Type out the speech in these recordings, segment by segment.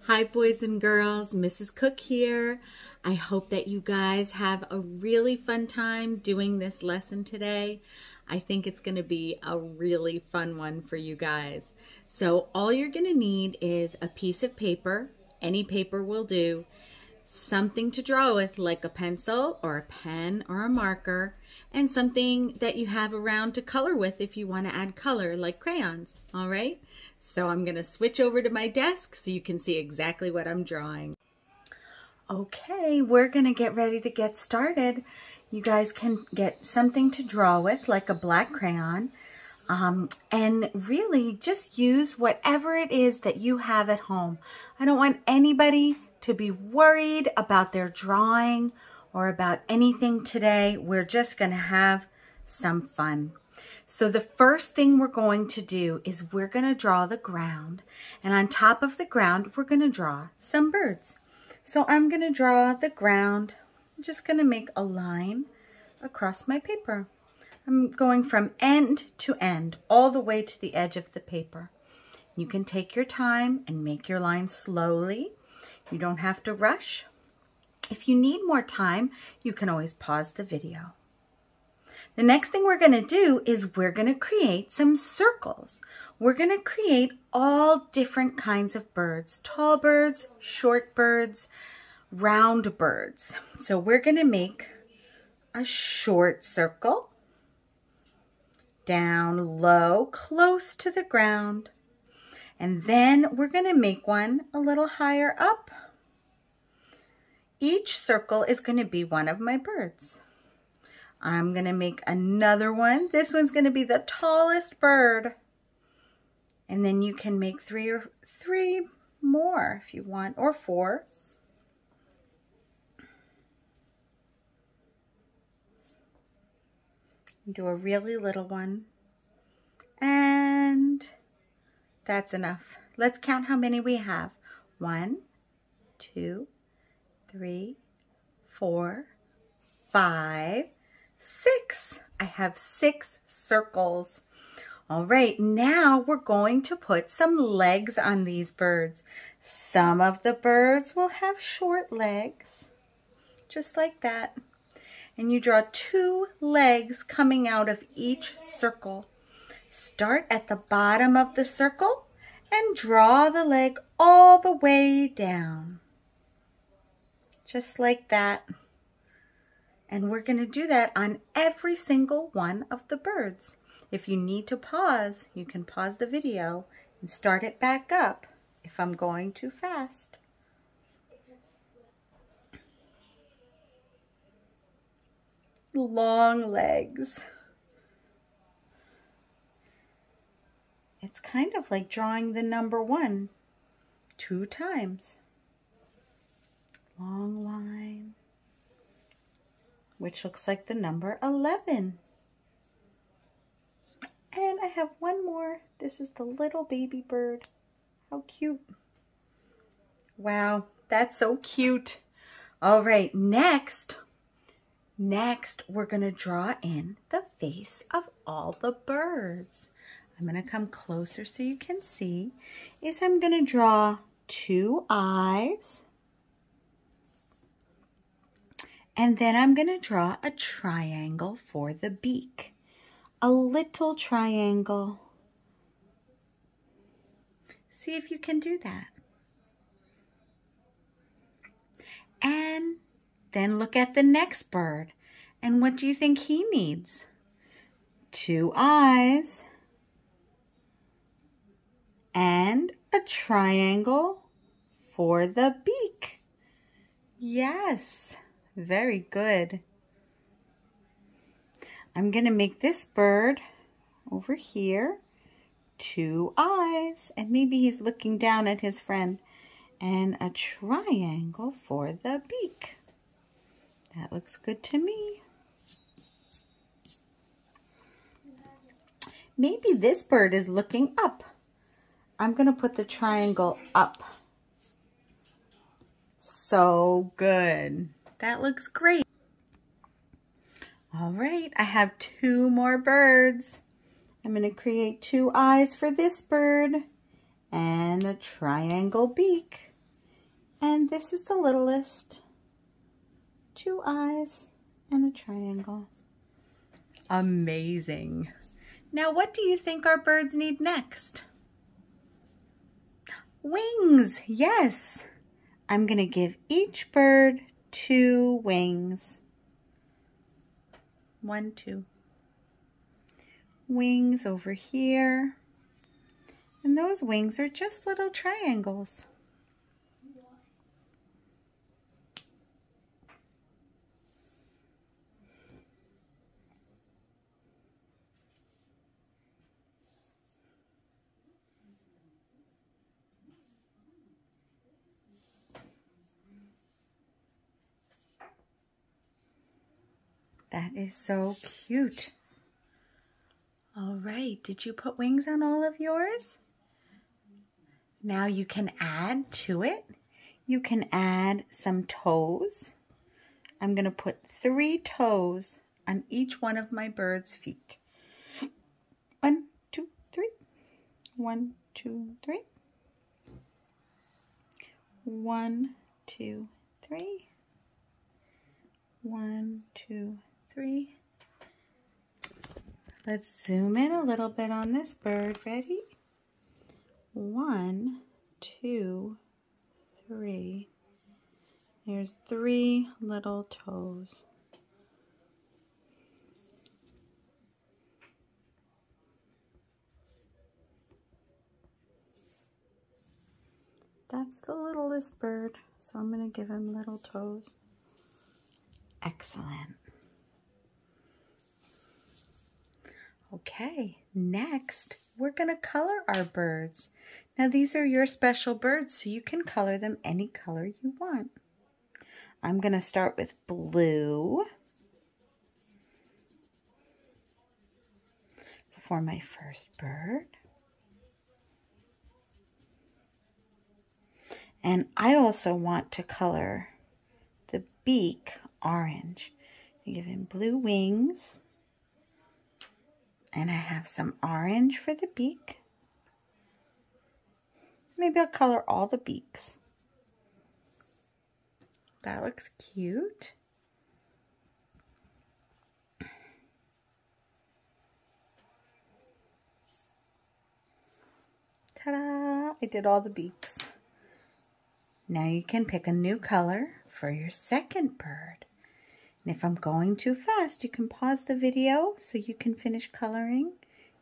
Hi boys and girls, Mrs. Cook here. I hope that you guys have a really fun time doing this lesson today. I think it's going to be a really fun one for you guys. So all you're going to need is a piece of paper, any paper will do, something to draw with like a pencil or a pen or a marker, and something that you have around to color with if you want to add color like crayons, all right? So I'm going to switch over to my desk so you can see exactly what I'm drawing. Okay, we're going to get ready to get started. You guys can get something to draw with like a black crayon, and really just use whatever it is that you have at home. I don't want anybody to be worried about their drawing or about anything today. We're just going to have some fun. So the first thing we're going to do is we're going to draw the ground, and on top of the ground we're going to draw some birds. So I'm going to draw the ground. I'm just going to make a line across my paper. I'm going from end to end, all the way to the edge of the paper. You can take your time and make your line slowly. You don't have to rush. If you need more time, you can always pause the video. The next thing we're going to do is we're going to create some circles. We're going to create all different kinds of birds, tall birds, short birds, round birds. So we're going to make a short circle, down low, close to the ground. And then we're going to make one a little higher up. Each circle is going to be one of my birds. I'm going to make another one. This one's going to be the tallest bird. And then you can make three more if you want, or four. Do a really little one. And that's enough. Let's count how many we have. 1, 2, 3, 4, 5, 6. I have 6 circles. All right, now we're going to put some legs on these birds. Some of the birds will have short legs, just like that. And you draw 2 legs coming out of each circle. Start at the bottom of the circle and draw the leg all the way down. Just like that. And we're going to do that on every single one of the birds. If you need to pause, you can pause the video and start it back up if I'm going too fast. Long legs. It's kind of like drawing the number 1 2 times. Long line, which looks like the number 11. And I have one more. This is the little baby bird. How cute. Wow, that's so cute. All right, next we're going to draw in the face of all the birds. I'm going to come closer so you can see. I'm going to draw 2 eyes. And then I'm going to draw a triangle for the beak. A little triangle. See if you can do that. And then look at the next bird. And what do you think he needs? 2 eyes. And a triangle for the beak. Yes, very good. I'm going to make this bird over here 2 eyes, and maybe he's looking down at his friend, and a triangle for the beak. That looks good to me. Maybe this bird is looking up. I'm going to put the triangle up. So good. That looks great. All right, I have 2 more birds. I'm going to create 2 eyes for this bird and a triangle beak. And this is the littlest. 2 eyes and a triangle. Amazing. Now, what do you think our birds need next? Wings, yes. I'm going to give each bird 2 wings. 1, 2. Wings over here. And those wings are just little triangles. That is so cute. All right, did you put wings on all of yours? Now you can add to it. You can add some toes. I'm gonna put 3 toes on each one of my bird's feet. 1, 2, 3. 1, 2, 3. 1, 2, 3. 1, 2, 3. Let's zoom in a little bit on this bird. Ready? 1, 2, 3. There's 3 little toes. That's the littlest bird, so I'm going to give him little toes. Excellent. Okay, next we're going to color our birds. Now these are your special birds, so you can color them any color you want. I'm going to start with blue for my first bird. And I also want to color the beak orange. I give him blue wings. And I have some orange for the beak. Maybe I'll color all the beaks. That looks cute. Ta-da! I did all the beaks. Now you can pick a new color for your second bird. And if I'm going too fast, you can pause the video so you can finish coloring.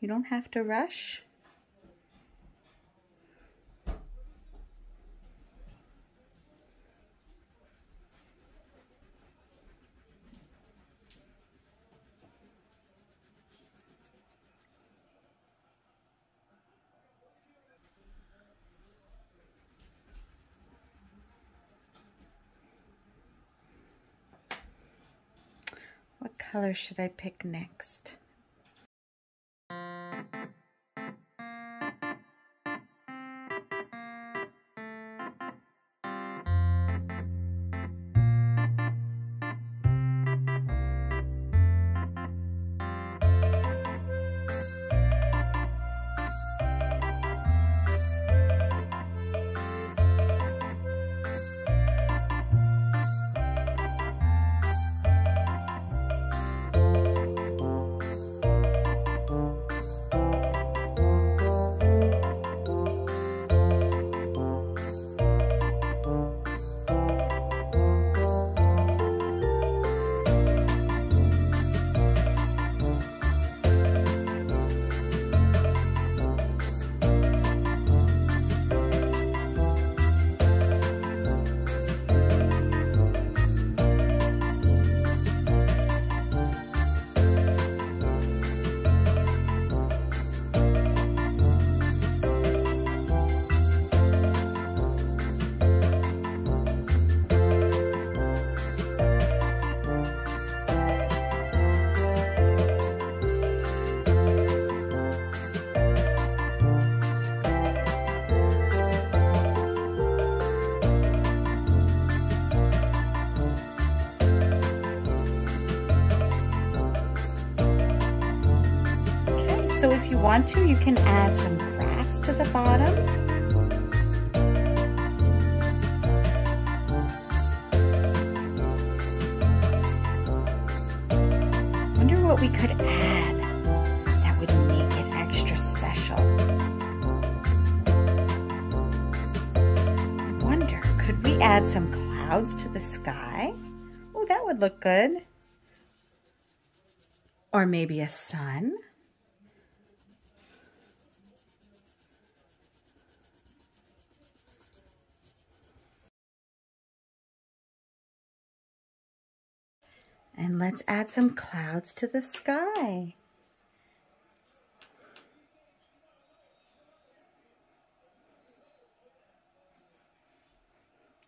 You don't have to rush. What color should I pick next? So if you want to, you can add some grass to the bottom. what we could add that would make it extra special. I wonder, could we add some clouds to the sky? Oh, that would look good. Or maybe a sun. And let's add some clouds to the sky.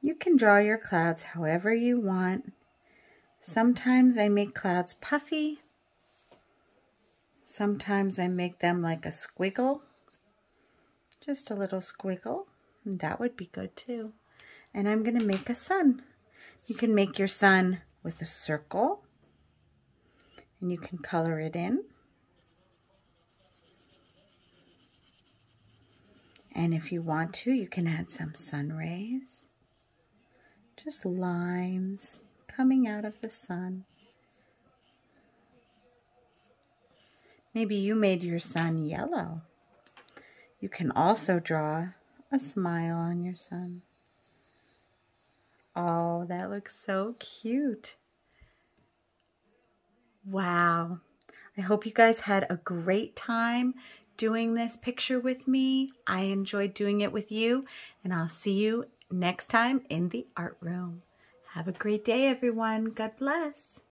You can draw your clouds however you want. Sometimes I make clouds puffy. Sometimes I make them like a squiggle. Just a little squiggle. And that would be good too. And I'm going to make a sun. You can make your sun with a circle, and you can color it in. And if you want to, you can add some sun rays, just lines coming out of the sun. Maybe you made your sun yellow. You can also draw a smile on your sun. Oh, that looks so cute. Wow. I hope you guys had a great time doing this picture with me. I enjoyed doing it with you, and I'll see you next time in the art room. Have a great day, everyone. God bless.